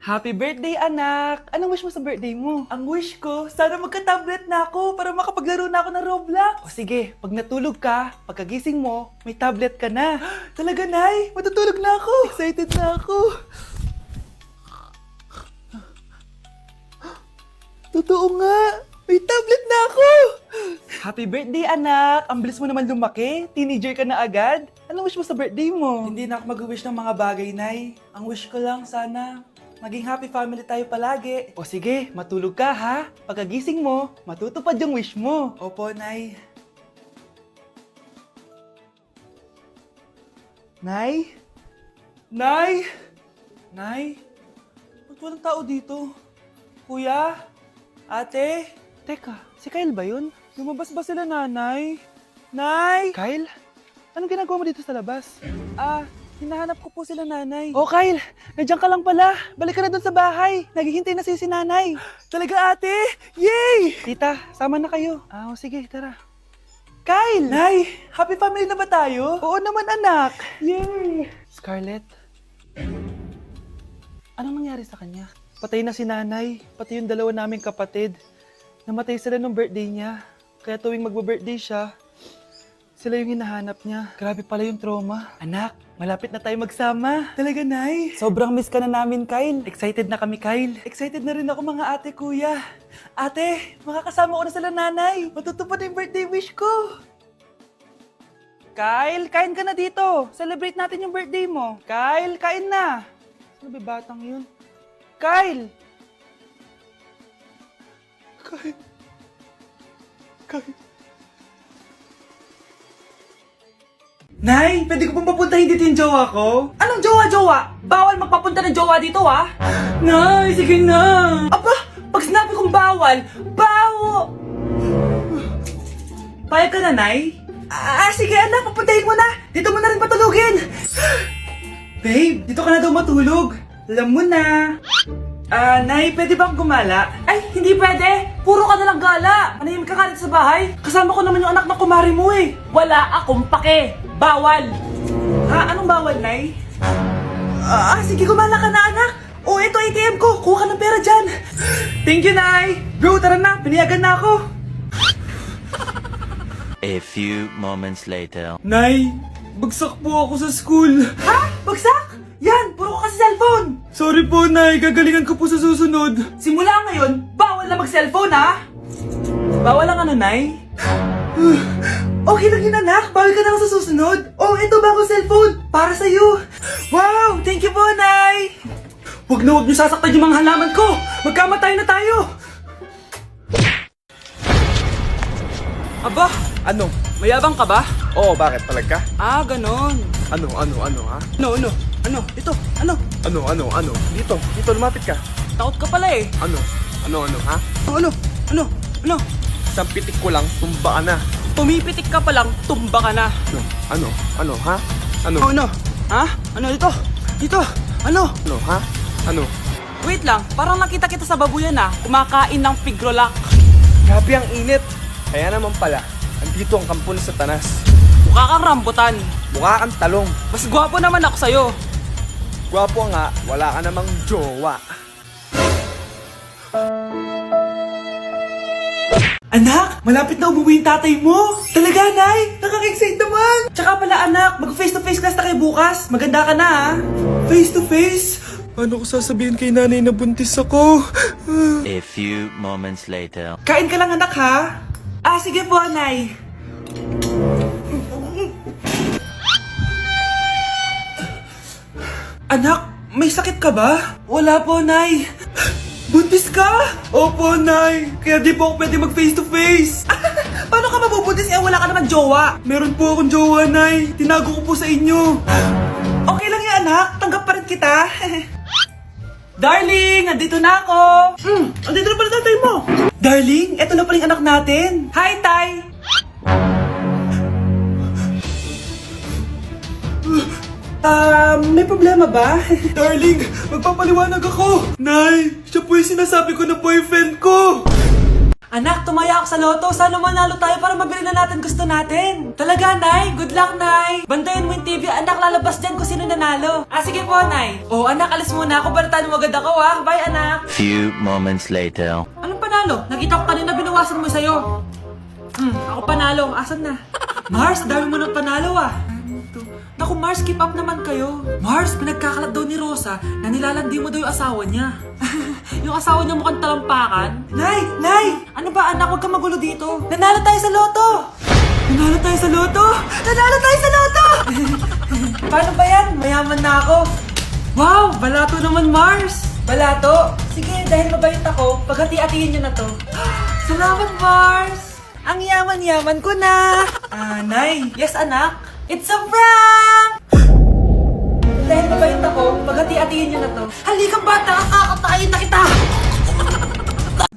Happy birthday, anak! Anong wish mo sa birthday mo? Ang wish ko, sana magka-tablet na ako para makapaglaro na ako ng Roblox. O sige, pag natulog ka, pagkagising mo, may tablet ka na. Talaga, Nay? Matutulog na ako. Excited na ako. Totoo nga. May tablet na ako. Happy birthday, anak! Ang bilis mo naman lumaki. Teenager ka na agad. Anong wish mo sa birthday mo? Hindi na ako mag-wish ng mga bagay, Nay. Ang wish ko lang, sana maging happy family tayo palagi. O sige, matulog ka ha. Pagkagising mo, matutupad yung wish mo. Opo, Nay. Nay? Nay? Nay? Ba't walang tao dito? Kuya? Ate? Teka, si Kyle ba yun? Lumabas ba sila, nanay? Nay? Kyle? Anong ginagawa mo dito sa labas? Hinahanap ko po sila, nanay. Oh, Kyle! Nandiyan ka lang pala. Balik ka na dun sa bahay. Naghihintay na si nanay. Talaga, ate? Yay! Tita, sama na kayo. Sige, tara. Kyle! Nay, happy family na ba tayo? Oo naman, anak. Yay! Scarlett? Anong nangyari sa kanya? Patay na si nanay, pati yung dalawa naming kapatid. Namatay sila nung birthday niya. Kaya tuwing magbo-birthday siya, sila yung hinahanap niya. Grabe pala yung trauma. Anak, malapit na tayo magsama. Talaga, Nay. Sobrang miss ka na namin, Kyle. Excited na kami, Kyle. Excited na rin ako, mga ate, kuya. Ate, makakasama ko na sila, nanay. Matutupad na yung birthday wish ko. Kyle, kain ka na dito. Celebrate natin yung birthday mo. Kyle, kain na. Sino ba batang yun? Kyle! Kyle. Nay, pwede ko pong papuntahin dito yung jowa ko? Anong jowa-jowa? Bawal magpapunta ng jowa dito, ha? Nay, sige na! Aba, pag sinabi kong bawal, Payag ka na, Nay? Sige anak, papuntahin mo na! Dito mo na rin patulugin! Babe, dito ka na daw matulog. Alam mo na. Nay, pwede bang gumala? Ay, hindi pwede. Puro ka nalang gala. Manahimik ka ka dito sa bahay. Kasama ko naman yung anak ng kumari mo eh. Wala akong pake. Bawal. Anong bawal, Nay? Sige, gumala ka na, anak. Ito ATM ko. Kuha ka ng pera dyan. Thank you, Nay. Bro, tara na. Piniyagan na ako. A few moments later. Nay, bagsak po ako sa school. Ha? Bagsak? Yan, puro ka kasi cellphone. Sorry po, Nay. Gagalingan ko po sa susunod. Simula ngayon, bawal na mag-cellphone, ha? Bawal lang ano, Nay? Okay lang yun, anak. Bawal ka na ako sa susunod. Ito bagong cellphone. Para sa'yo. Wow, thank you po, Nay. Huwag niyo sasaktan yung mga halaman ko. Magkamatay na tayo. Aba, Ano? mayabang ka ba? Oo, bakit? Palag ka? Ganon. Ano, ha? Ano? Ito, ano? Ano? Dito, lumapit ka. Takot ka pala eh. Ano, ha? Ano? Isang pitik ko lang, tumba ka na. Pumipitik ka pa lang, tumba ka na. Ano, ha? Ano? Ano? Ha? Ano dito? Dito? Ano? Ano, ha? Ano? Wait lang, parang nakita kita sa babuyan kumakain ng pigrolak. Grabe ang init. Kaya naman pala, andito ang kampo ng Satanas. Mukha kang rambutan. Mukha kang talong. Mas gwapo naman ako sa'yo. Gwapo nga, wala ka namang jowa. Anak, malapit na umuwi yung tatay mo. Talaga, Nay? Nakaka-excite naman. Tsaka pala, anak, mag-face-to-face class na kayo bukas. Maganda ka na, ha? Face-to-face? Paano ko sasabihin kay nanay na buntis ako? A few moments later. Kain ka lang, anak, ha? Sige po, Nay. Anak, may sakit ka ba? Wala po, Nay. Buntis ka? Opo, Nay. Kaya di po ako pwede mag-face-to-face. Paano ka mabubuntis wala ka naman jowa? Meron po akong jowa, Nay. Tinago ko po sa inyo. Okay lang yan, anak. Tanggap pa rin kita. Darling, andito na ako. Andito na pala tatay mo. Darling, eto na pala yung anak natin. Hi, Tay. May problema ba? Darling, magpapaliwanag ako. Nay, siya po yung sinasabi ko na boyfriend ko. Anak, tumaya ako sa loto. Sana manalo tayo para mabili na natin gusto natin. Talaga, Nay? Good luck, Nay. Bantayan mo yung TV. Anak, lalabas dyan kung sino nanalo. Sige po, Nay. Anak, alis muna ako. Balitaan mo agad ako, Bye, anak. Few moments later. Anong panalo? Nakita ko kanina binawasan mo sa'yo. Ako panalo. Asan na? Mars, dami mo ng panalo, Naku, Mars, keep up naman kayo. Mars, pinagkakalat daw ni Rosa na nilalandi mo daw yung asawa niya. Yung asawa niya mukhang talampakan. Nay! Nay! Ano ba, anak? Huwag kang magulo dito. Nanalo tayo sa loto! Nanalo tayo sa loto! Nanalo tayo sa loto! Paano ba yan? Mayaman na ako. Wow! Balato naman, Mars! Balato? Sige, dahil mabait ako, paghati-hatiin niyo na to. Salamat, Mars! Ang yaman-yaman ko na! Nay! Yes, anak? It's a prank! Dahil mabait ako, paghati-hatiin niyo na to. Halika, bata! Kakatayin na kita!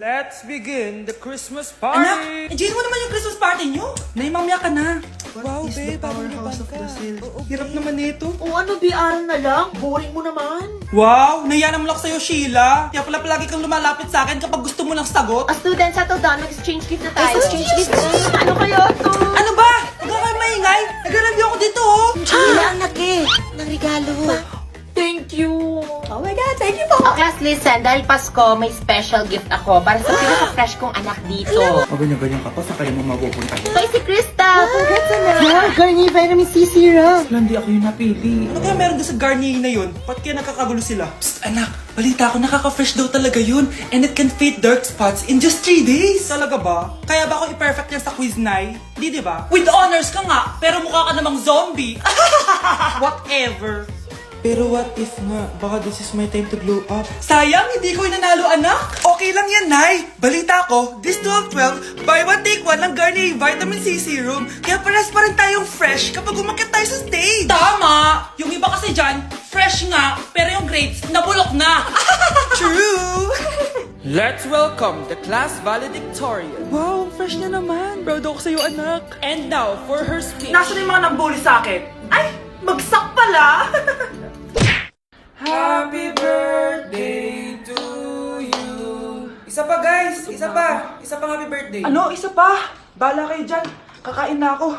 Let's begin the Christmas party! Anak, enjoy mo naman yung Christmas party niyo. Naimamya ka na. Wow, babe, parang liban ka. Hirap naman nito. ano, BR na lang? Boring mo naman. Wow, naiya naman ako sa'yo, Sheila. Kaya pala palagi kang lumalapit sa akin kapag gusto mo ng sagot. Student, settle down. Mag-exchange gift na tayo. Exchange gift na. Ano kaya to? Ano ba? Huwag ka kayo maingay. Nag-review ako dito, Sheila, anak ng regalo. Thank you. Oh my God, thank you po. Class, listen. Dahil Pasko, may special gift ako para sa pinaka-fresh kong anak dito. Ganyan-ganyan ka pa, saan kayo mo mapupunta? Ito ay si Krista. Congrats na. Yeah, Garnier Vitamin C Serum. Hindi ako yung napili. Ano kaya meron doon sa Garnier na yun? Ba't kaya nakakagulo sila? Psst, anak. Balita ko, nakaka-fresh daw talaga yun. And it can fade dark spots in just 3 days. Talaga ba? Kaya ba ako i-perfect yan sa quiz, Nay? Di ba? With honors ka nga, pero mukha ka namang zombie. Whatever. Pero what if nga, baka this is my time to glow up? Sayang, hindi ko nanalo, anak. Okay lang yan, Nay. Balita ko, this 12-12, buy one take one ng Garnier Vitamin C Serum. Kaya pares pa rin tayong fresh kapag umakyat tayo sa stage. Tama! Yung iba kasi dyan, fresh nga, pero yung grades, nabulok na. True! Let's welcome the class valedictorian. Wow, fresh na naman. Proud ako sa'yo, anak. And now, for her speech. Nasaan yung mga nambuli sa akin? Ay, bagsak pala! Happy birthday to you. Isa pa, guys. Isa pa. Isa pang happy birthday. Ano? Isa pa? Bala kayo dyan. Kakain na ako.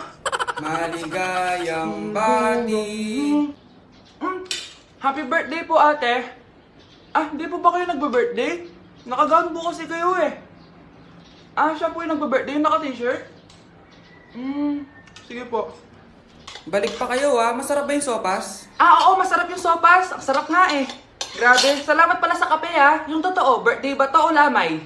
Maligayang bati. Happy birthday po, ate. Hindi po ba kayo nagbe-birthday? Nakagown po kasi kayo eh. Siya po yung nagbe-birthday, yung naka-t-shirt? Sige po. Balik pa kayo, Masarap ba yung sopas? Oo, masarap yung sopas. Ang sarap nga eh. Grabe, salamat pala sa kape Yung totoo, birthday ba to o lamay?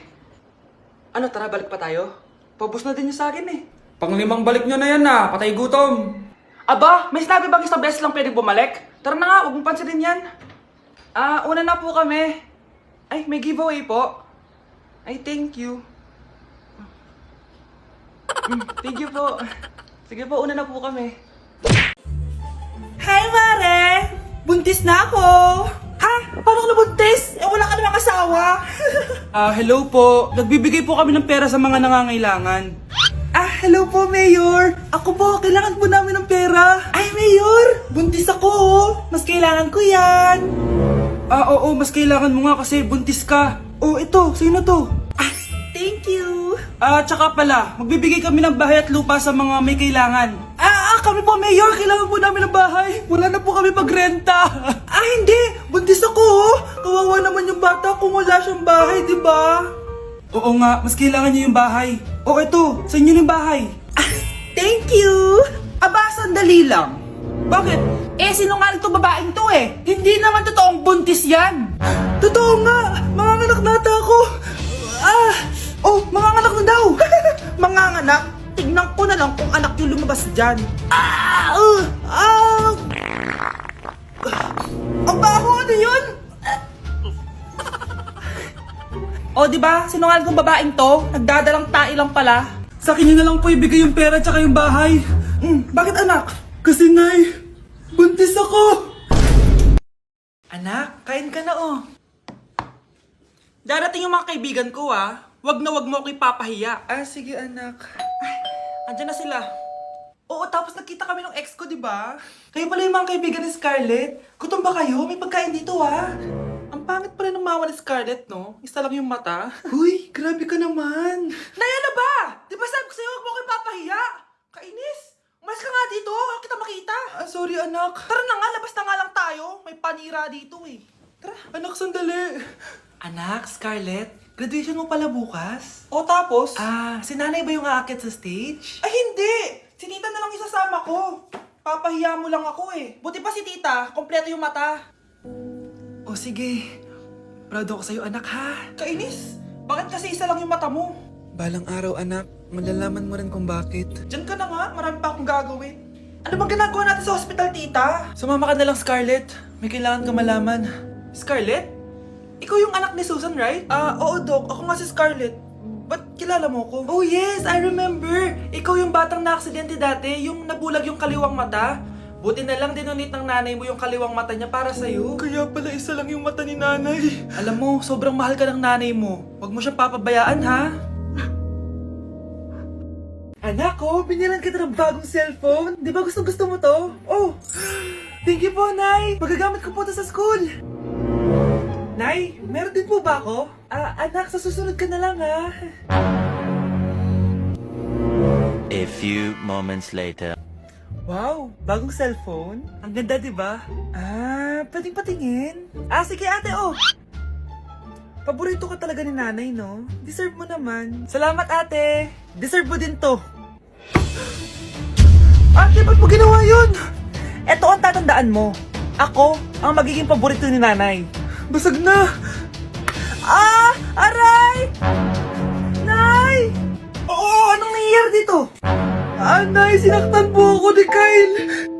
Ano, tara, balik pa tayo? Paubos na din yung sa akin eh. Panglimang balik nyo na yan, Patay gutom. Aba, may sinabi bang isang beses lang pwedeng bumalik? Tara na nga, huwag mong pansinin yan. Una na po kami. Ay, may giveaway po. Ay, thank you. Thank you po. Sige po, una na po kami. Hi, Mare! Buntis na ako! Ha? Paano ka nabuntis? Wala ka namang asawa. Hello po. Nagbibigay po kami ng pera sa mga nangangailangan. Hello po, Mayor. Ako po, kailangan po namin ng pera. Ay, Mayor! Buntis ako, Mas kailangan ko yan. Oo, mas kailangan mo nga kasi buntis ka. Ito, sino to? Thank you. Tsaka pala, magbibigay kami ng bahay at lupa sa mga may kailangan. Kami po, Mayor. Kailangan po namin ng bahay. Wala na po kami pagrenta. Hindi. Buntis ako, Kawawa naman yung bata kung wala siyang bahay, di ba? Oo nga, mas kailangan niyo yung bahay. Ito, sa inyo yung bahay. Thank you. Sandali lang. Bakit? Sinungaling to babaeng to eh. Hindi naman totoong buntis yan. Totoo nga. Manganganak nata ako. Manganganak na daw. Manganganak? Tignan ko na lang kung anak yung lumabas dyan. Ang baho, ano yun? Diba? Sinungaling kong babaeng to. Nagdadalang tae lang pala. Sa akin na lang po ibigay yung pera tsaka yung bahay. Bakit anak? Kasi Nay, buntis ako. Anak, kain ka na Darating yung mga kaibigan ko Wag na wag mo ako ipapahiya. Sige anak. Andyan na sila. Tapos nagkita kami ng ex ko, di ba? Kayo pala yung mga kaibigan ni Scarlett. Gutom ba kayo? May pagkain dito Ang pangit pala ng mama ni Scarlett, no? Isa lang yung mata. Huy, grabe ka naman. Nay, ano ba? Di ba sabi ko sa'yo, huwag mo ko ipapahiya? Kainis. Umalis ka nga dito, huwag kita makita. Sorry, anak. Tara na nga, labas na nga lang tayo. May panira dito eh. Tara. Anak, sandali. Anak, Scarlett, graduation mo pala bukas? O tapos? Si nanay ba yung aakit sa stage? Ay, hindi! Si tita na lang isasama ko. Papahiya mo lang ako eh. Buti pa si tita, kompleto yung mata. O sige, proud ako sa'yo anak ha. Kainis, bakit kasi isa lang yung mata mo? Balang araw anak, malalaman mo rin kung bakit. Diyan ka na nga, marami pa akong gagawin. Ano bang ginagawa natin sa hospital tita? Sumama ka na lang Scarlett, may kailangan ka malaman. Scarlett? Ikaw yung anak ni Susan, right? Oo Doc, ako nga si Scarlett. Ba't kilala mo ko? Oh yes, I remember! Ikaw yung batang na-aksidente dati, yung nabulag yung kaliwang mata. Buti na lang dinonate ng nanay mo yung kaliwang mata niya para sa'yo. Kaya pala isa lang yung mata ni nanay. Alam mo, sobrang mahal ka ng nanay mo. Huwag mo siyang papabayaan, ha? Anak ko, binilan kita ng bagong cellphone. Di ba gusto mo to? Oh, thank you po, Nay. Magagamit ko po to sa school. Nay, meron din po ba ako? Anak, sa susunod ka na lang, ha? A few moments later. Wow, bagong cellphone? Ang ganda, di ba? Pwedeng patingin? Sige ate, oh! Paborito ka talaga ni nanay, no? Deserve mo naman. Salamat, ate! Deserve mo din to. Ate, ba't mo ginawa yun? Eto ang tatandaan mo. Ako ang magiging paborito ni nanay. Basag na! Aray! Nay! Oo, anong nangyayari dito? Nay, sinaktan po ako ni Kyle.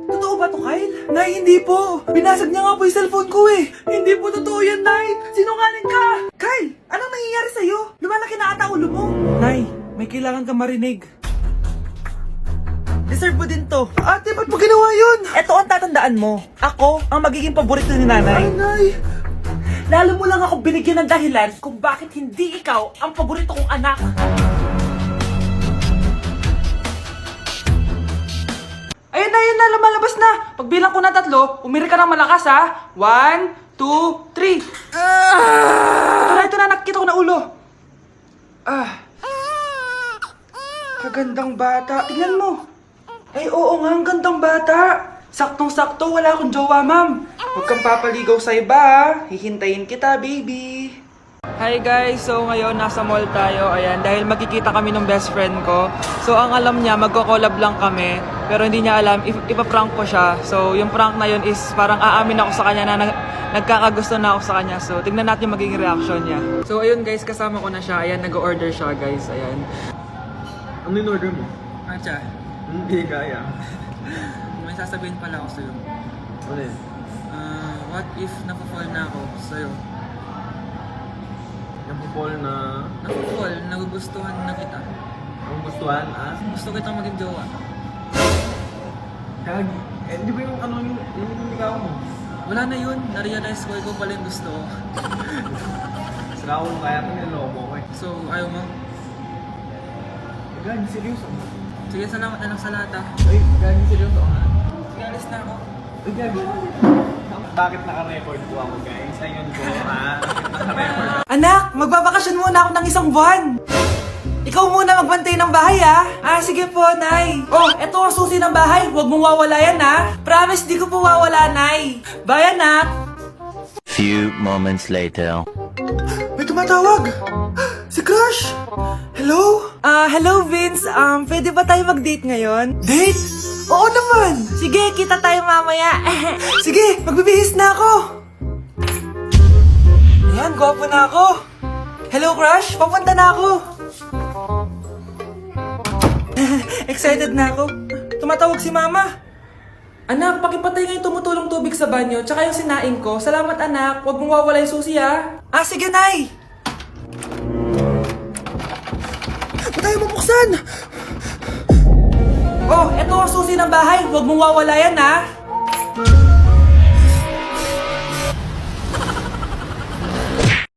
Totoo ba to, Kyle? Nay, hindi po. Binasag niya nga po yung cellphone ko eh. Hindi po totoo yan, Nay. Sinungaling ka. Kyle, anong nangyayari sa'yo? Lumalaki na ata ulo mo. Nay, may kailangan ka marinig. Deserve mo din to. Ate, ba't mo ginawa yun? Eto ang tatandaan mo. Ako ang magiging paborito ni nanay. Nay. Lalo mo lang ako binigyan ng dahilan kung bakit hindi ikaw ang paborito kong anak. Ayun na, lumalabas na. Pagbilang ko na 3, umiri ka ng malakas ha. 1, 2, 3. Ito na, nakikita ko na ulo. Kagandang bata. Tingnan mo. Ay, oo nga, ang gandang bata. Saktong-sakto, wala akong jowa, ma'am. Huwag kang papaligaw sa iba, ha? Hihintayin kita, baby. Hi guys, so ngayon nasa mall tayo, ayan, dahil magkikita kami ng best friend ko. So ang alam niya, magko-collab lang kami, pero hindi niya alam, ipaprank ko siya. So yung prank na yun is parang aamin ako sa kanya na nagkakagusto na ako sa kanya. So tignan natin yung magiging reaction niya. So ayun guys, kasama ko na siya, ayan, nag-order siya guys, ayan. Ano yung order mo? Acha, Hindi kaya. may sasabihin pala ako sa'yo. Ano yun? What if napafall na ako sa'yo? Napupol na... Napafall, nagugustuhan na kita. Ang gustuhan, Gusto kitang maging jowa. Gagi. Di ba yung ano yung ligaw mo? Wala na yun, na-realize ko, ikaw pala yung gusto ko. Sila ko kaya ito niloko mo eh. So, ayaw mo? Gagi, seryoso. Sige, salamat na lang sa lahat ah. Ay, gagi, seryoso ka. Sige, alis na ako. Ay, gagi. Bakit naka-record po ako, guys? Ayun po, ha? Naka-record ako. Anak, magbabakasyon muna ako ng 1 buwan. Ikaw muna magbantay ng bahay ah. Sige po, Nay. Oh, eto ang susi ng bahay. Huwag mong wawala yan ah. Promise, di ko po wawala, Nay. Bye, anak. Few moments later. May tumatawag! Si Crush! Hello? Hello Vince. Pwede ba tayo mag-date ngayon? Date? Oo naman! Sige, kita tayo mamaya. Sige, magbibihis na ako! Ayan, gwapo na ako. Hello Crush, papunta na ako. Excited na ako. Tumatawag si Mama. Anak, pakipatay nga yung tumutulong tubig sa banyo, tsaka yung sinaing ko. Salamat anak, huwag mong wawala yung susi ha. Sige Nay! Ba't tayo mabuksan? Oh, eto ang susi ng bahay, huwag mong wawala yan ha.